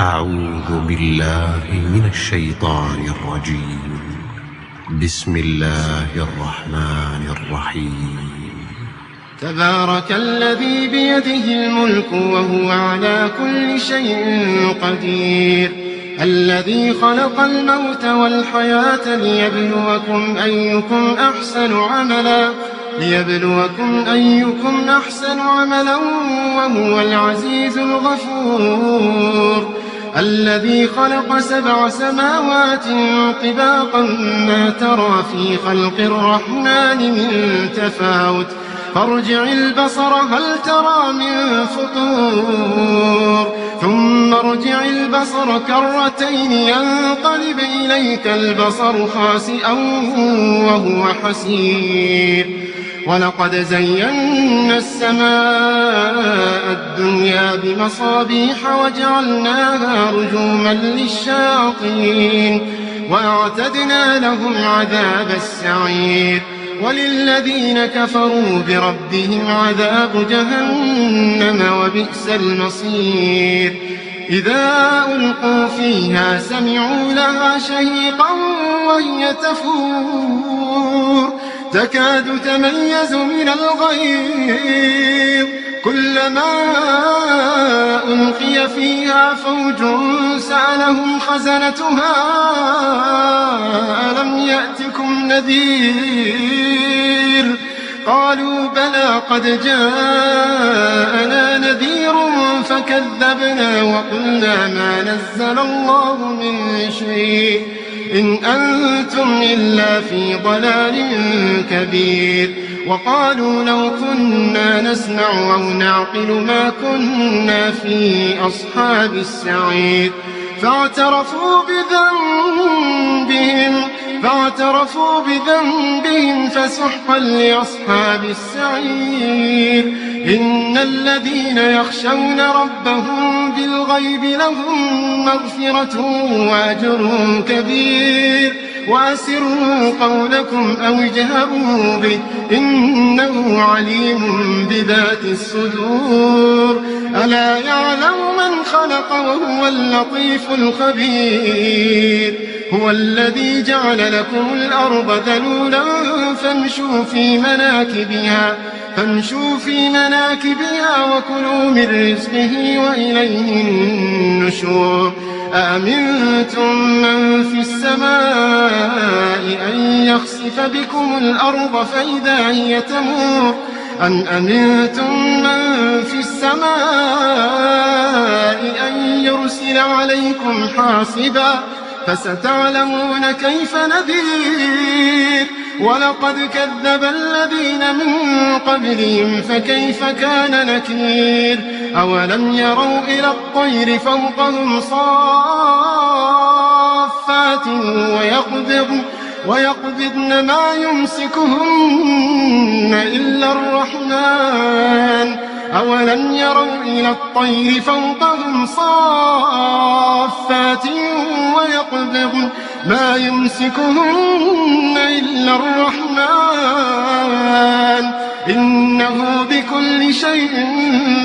أعوذ بالله من الشيطان الرجيم. بسم الله الرحمن الرحيم. تبارك الذي بيده الملك وهو على كل شيء قدير، الذي خلق الموت والحياة ليبلوكم أيكم أحسن عملا وهو العزيز الغفور. الذي خلق 7 سماوات طباقا ما ترى في خلق الرحمن من تفاوت، فارجع البصر هل ترى من فطور، ثم ارجع البصر كرتين ينقلب إليك البصر خاسئا وهو حسير. ولقد زينا السماء الدنيا بمصابيح وجعلناها رجوما للشياطين وأعتدنا لهم عذاب السعير. وللذين كفروا بربهم عذاب جهنم وبئس المصير. إذا ألقوا فيها سمعوا لها شهيقا وهي تفور تكاد تميز من الغيظ، كلما ألقي فيها فوج سألهم خزنتها ألم يأتكم نذير؟ قالوا بلى قد جاءنا نذير فكذبنا وقلنا ما نزل الله من شيء إن أنتم إلا في ضلال كبير. وقالوا لو كنا نسمع أو نعقل ما كنا في أصحاب السعير. فاعترفوا بذنبهم فسحقا لأصحاب السعير. إن الذين يخشون ربهم بالغيب لهم مغفرة وأجر كبير. وأسروا قولكم أو اجهروا به إنه عليم بذات الصدور. ألا يعلم من خلق وهو اللطيف الخبير. هو الذي جعل لكم الأرض ذلولا فامشوا في مناكبها وكلوا من رزقه وإليه النشور. أأمنتم من في السماء أن يخسف بكم الأرض فإذا هي تمور أم أمنتم من في السماء أن يرسل عليكم حاصبا فستعلمون كيف نذير. ولقد كذب الذين من قبلهم فكيف كان نكير. أولم يروا إلى الطير فوقهم صافات ويقبضن ما يمسكهن إلا الرحمن. أولم يروا إلى الطير فوقهم صافات ويقبضن ما يمسكهن إلا الرحمن إنه بكل شيء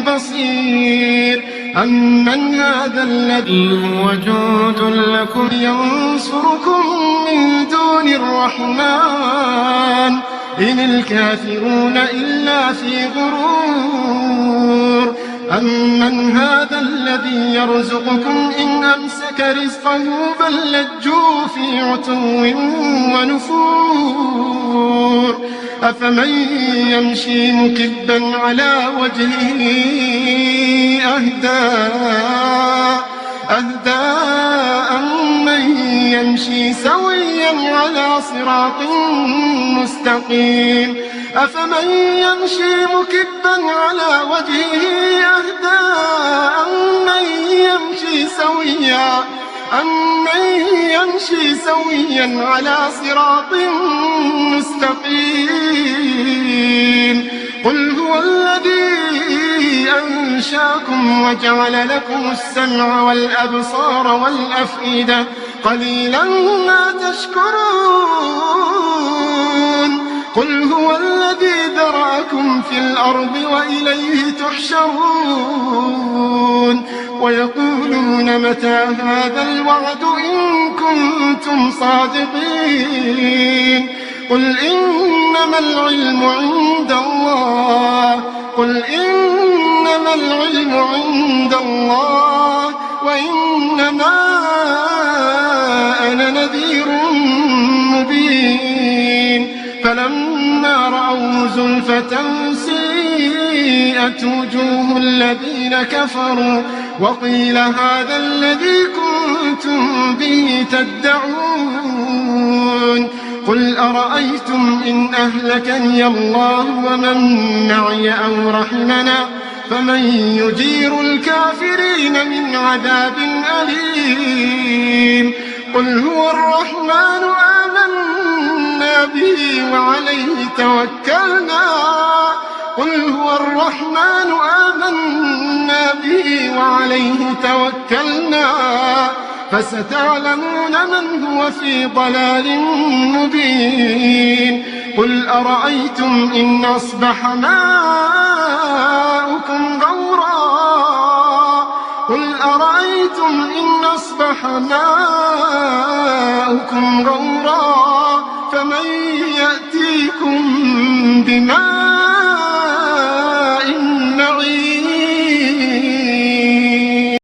بصير. أمن هذا الذي هو جند لكم ينصركم من دون الرحمن إن الكافرون إلا في غرور. أمن هذا الذي يرزقكم إن أمسك رزقه بل لجوا في عتو ونفور. أفمن يمشي مكبا على وجهه أهدى أمن يمشي سويا على صراط مستقيم. أفمن يمشي مكبا على وجهه أهدى أمن يمشي سويا على صراط مستقيم. قل هو الذي أنشاكم وجعل لكم السمع والأبصار والأفئدة قليلا ما تشكرون. قل هو الذي ذرأكم في الأرض وإليه تحشرون ويقولون متى هذا الوعد إن كنتم صادقين قل إنما العلم عند الله وإنما أنا نذير مبين فلما رأوا زلفة سيئت وجوه الذين كفروا وقيل هذا الذي كنتم به تدعون قل أرأيتم إن أهلكني الله ومن معي أو رحمنا فمن يجير الكافرين من عذاب أليم قل هو الرحمن آمنا به وعليه توكلنا فستعلمون من هو في ضلال مبين قل أرأيتم إن أصبح ماؤكم غورا فمن يأتيكم بماء